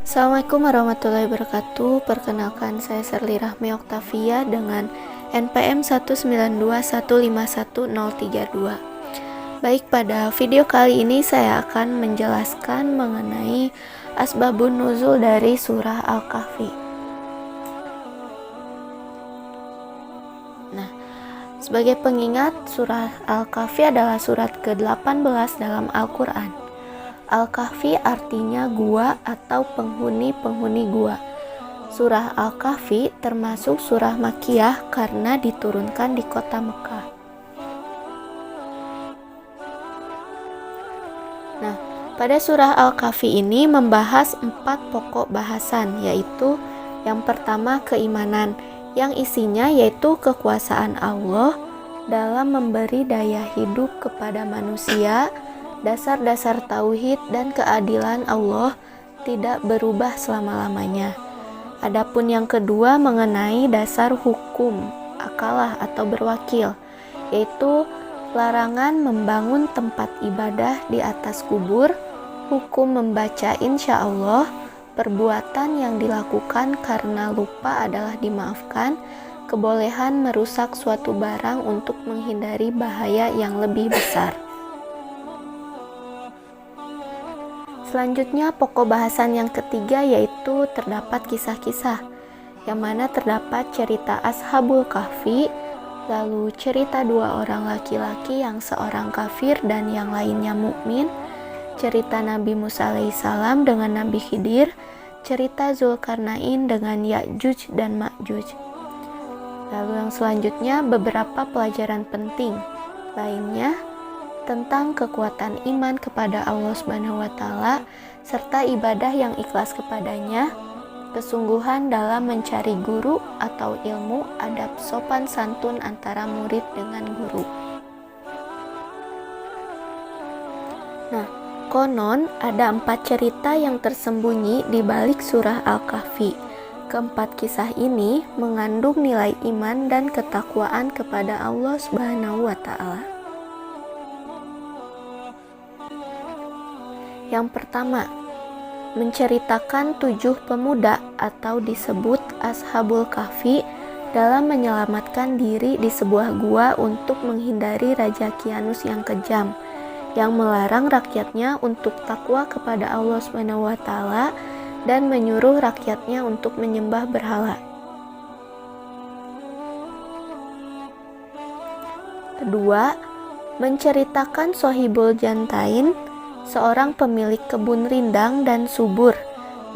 Assalamualaikum warahmatullahi wabarakatuh. Perkenalkan, saya Serli Rahmi Oktavia dengan NPM 192151032. Baik, pada video kali ini saya akan menjelaskan mengenai asbabun nuzul dari surah Al-Kahfi. Nah, sebagai pengingat, surah Al-Kahfi adalah surat ke-18 dalam Al-Quran. Al-Kahfi artinya gua atau penghuni-penghuni gua. Surah Al-Kahfi termasuk surah Makkiyah karena diturunkan di kota Mekah. Nah, pada surah Al-Kahfi ini membahas 4 pokok bahasan, yaitu yang pertama keimanan, yang isinya yaitu kekuasaan Allah dalam memberi daya hidup kepada manusia. Dasar-dasar tauhid dan keadilan Allah tidak berubah selama-lamanya. Adapun yang kedua mengenai dasar hukum akalah atau berwakil, yaitu larangan membangun tempat ibadah di atas kubur, hukum membaca insya Allah, perbuatan yang dilakukan karena lupa adalah dimaafkan, kebolehan merusak suatu barang untuk menghindari bahaya yang lebih besar. Selanjutnya pokok bahasan yang ketiga yaitu terdapat kisah-kisah, yang mana terdapat cerita Ashabul Kahfi, lalu cerita 2 orang laki-laki yang seorang kafir dan yang lainnya mukmin, cerita Nabi Musa alaihissalam dengan Nabi Khidir, cerita Zulkarnain dengan Ya'juj dan Ma'juj. Lalu yang selanjutnya beberapa pelajaran penting lainnya tentang kekuatan iman kepada Allah Subhanahu wa Ta'ala serta ibadah yang ikhlas kepadanya, kesungguhan dalam mencari guru atau ilmu, adab sopan santun antara murid dengan guru. Nah, konon ada 4 cerita yang tersembunyi di balik surah Al-Kahfi. Keempat kisah ini mengandung nilai iman dan ketakwaan kepada Allah Subhanahu wa Ta'ala. Yang pertama, menceritakan 7 pemuda atau disebut Ashabul Kahfi dalam menyelamatkan diri di sebuah gua untuk menghindari Raja Kianus yang kejam, yang melarang rakyatnya untuk takwa kepada Allah Subhanahu wa Ta'ala dan menyuruh rakyatnya untuk menyembah berhala. Kedua, menceritakan Sohibul Jantain, seorang pemilik kebun rindang dan subur,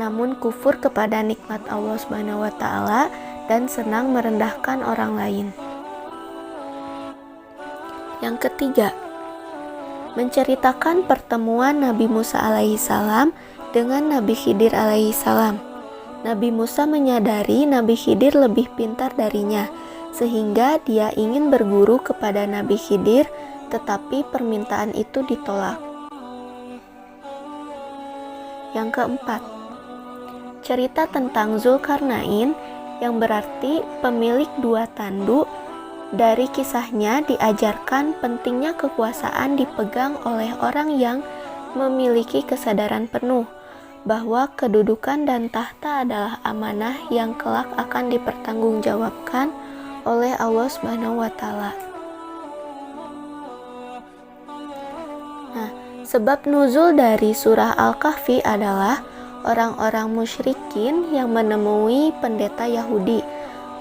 namun kufur kepada nikmat Allah Subhanahu wa Ta'ala dan senang merendahkan orang lain. Yang ketiga, menceritakan pertemuan Nabi Musa alaihissalam dengan Nabi Khidir alaihissalam. Nabi Musa menyadari Nabi Khidir lebih pintar darinya, sehingga dia ingin berguru kepada Nabi Khidir, tetapi permintaan itu ditolak. Yang keempat, cerita tentang Zulkarnain, yang berarti pemilik 2 tanduk. Dari kisahnya diajarkan pentingnya kekuasaan dipegang oleh orang yang memiliki kesadaran penuh bahwa kedudukan dan tahta adalah amanah yang kelak akan dipertanggungjawabkan oleh Allah Subhanahu wa Ta'ala. Sebab nuzul dari surah Al-Kahfi adalah orang-orang musyrikin yang menemui pendeta Yahudi.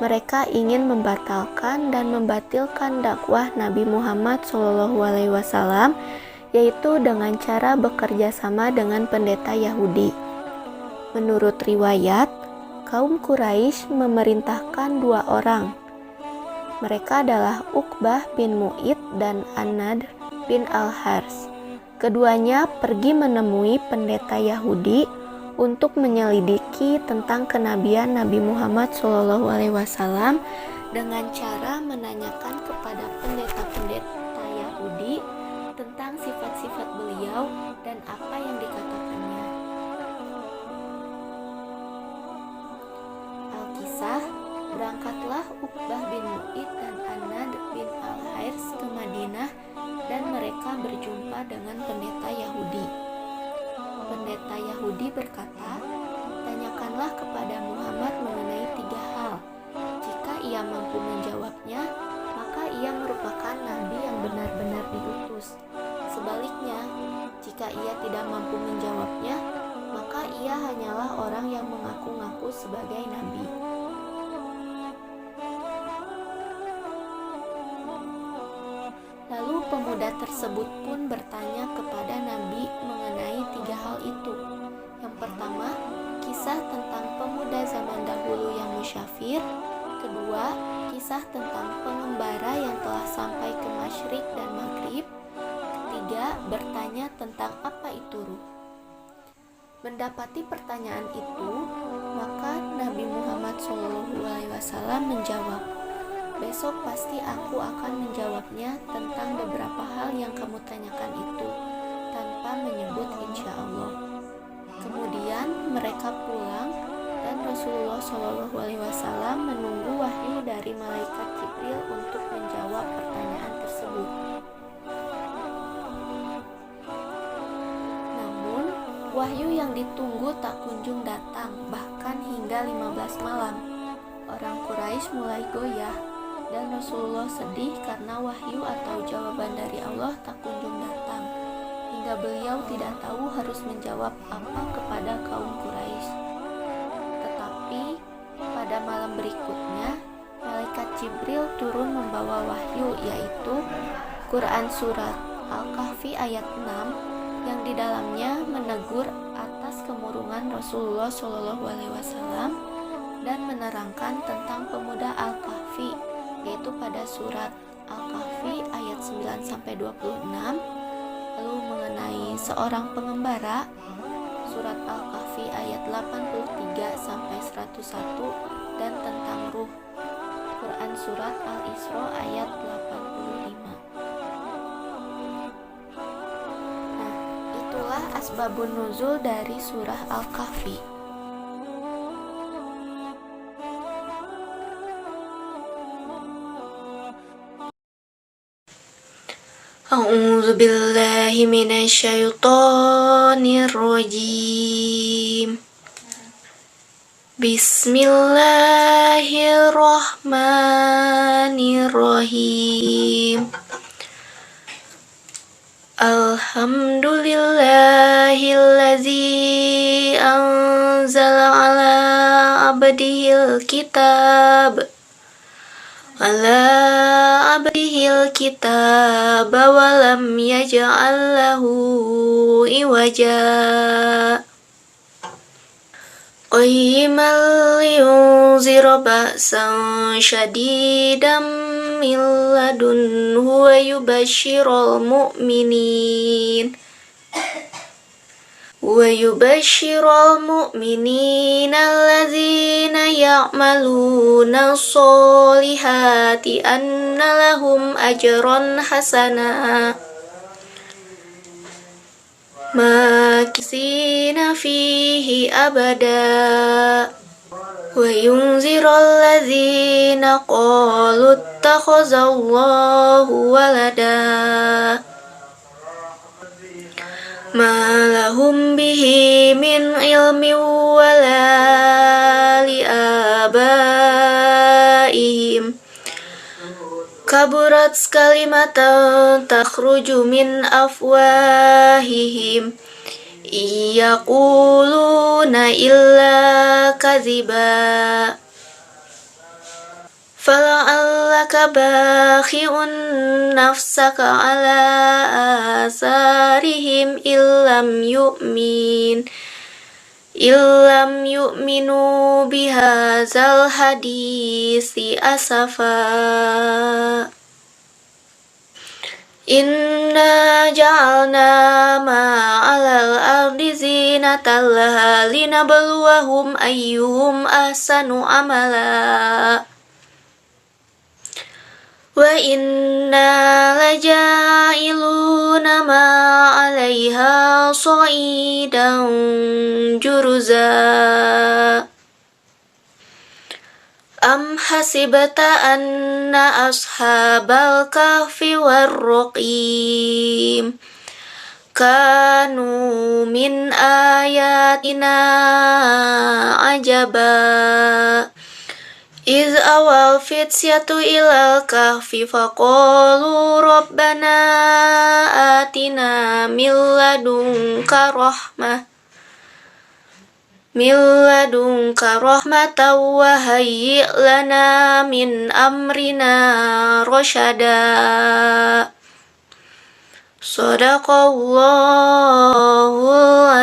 Mereka ingin membatalkan dan membatilkan dakwah Nabi Muhammad SAW, yaitu dengan cara bekerja sama dengan pendeta Yahudi. Menurut riwayat, kaum Quraisy memerintahkan 2 orang. Mereka adalah Uqbah bin Mu'id dan An-Nadr bin Al-Hars. Keduanya pergi menemui pendeta Yahudi untuk menyelidiki tentang kenabian Nabi Muhammad SAW dengan cara menanyakan kepada pendeta-pendeta Yahudi tentang sifat-sifat beliau dan apa yang dikatakannya. Al-Kisah, berangkatlah Uqbah bin Mu'id dan An-Nadr bin Al-Hars ke Madinah dan mereka berjumpa dengan pendeta Yahudi. Pendeta Yahudi berkata, Katakanlah kepada Muhammad mengenai 3 hal. Jika ia mampu menjawabnya, maka ia merupakan nabi yang benar-benar diutus. Sebaliknya, jika ia tidak mampu menjawabnya, maka ia hanyalah orang yang mengaku-ngaku sebagai nabi. Lalu pemuda tersebut pun bertanya kepada Nabi mengenai 3 hal itu. Yang pertama, kisah tentang pemuda zaman dahulu yang musyafir. Kedua, kisah tentang pengembara yang telah sampai ke Masyrik dan Maghrib. Ketiga, bertanya tentang apa itu ruh. Mendapati pertanyaan itu, maka Nabi Muhammad SAW menjawab, "Besok pasti aku akan menjawabnya tentang beberapa hal yang kamu tanyakan itu, tanpa menyebut insya Allah." Kemudian mereka pulang dan Rasulullah SAW menunggu wahyu dari malaikat Jibril untuk menjawab pertanyaan tersebut. Namun, wahyu yang ditunggu tak kunjung datang, bahkan hingga 15 malam. Orang Quraisy mulai goyah, dan Rasulullah sedih karena wahyu atau jawaban dari Allah tak kunjung datang, hingga beliau tidak tahu harus menjawab apa kepada kaum Quraisy. Tetapi pada malam berikutnya, malaikat Jibril turun membawa wahyu, yaitu Quran Surat Al-Kahfi ayat 6, yang di dalamnya menegur atas kemurungan Rasulullah SAW dan menerangkan tentang pemuda Al-Kahfi, yaitu pada surat Al-Kahfi ayat 9-26, lalu mengenai seorang pengembara, surat Al-Kahfi ayat 83-101, dan tentang ruh, Quran surat Al-Isra ayat 85. Nah, itulah asbabun nuzul dari surah Al-Kahfi. A'udzu billahi minasyaitonir rajim. Bismillahirrahmanirrahim. Alhamdulillahillazi anzala ala abdihil kitab wa lam yaj'al lahu iwaja qayyiman liyunzira ba'san syadidan min ladunhu wa yubashshiral mu'minina allazina ya'maluna sholihati anna lahum ajran hasana makisina fihi abada wa yunziral ladzina qalu ittakhazallahu walada ma lahum bihi min ilmin wala liabaihim kaburat kalimatan takhruju min afwahihim yaquluna illa kadziba fala'allaka bakhi'un nafsaka ala asarihim illam yu'minu bihadzal hadisi asafa. Inna ja'alna ma'alal ardi zinatan laha linabluwahum ayyuhum ahsanu amala wa inna laja'iluna ma'alaiha sa'idan juruza. Am hasibata anna ashabal kahfi warraqim kanu min ayatina عجبا إذ أوى الفتية إلى الكهف فقالوا ربنا آتنا من لدنك رحمة وهيئ لنا من أمرنا رشدا صدق الله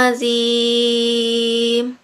العظيم.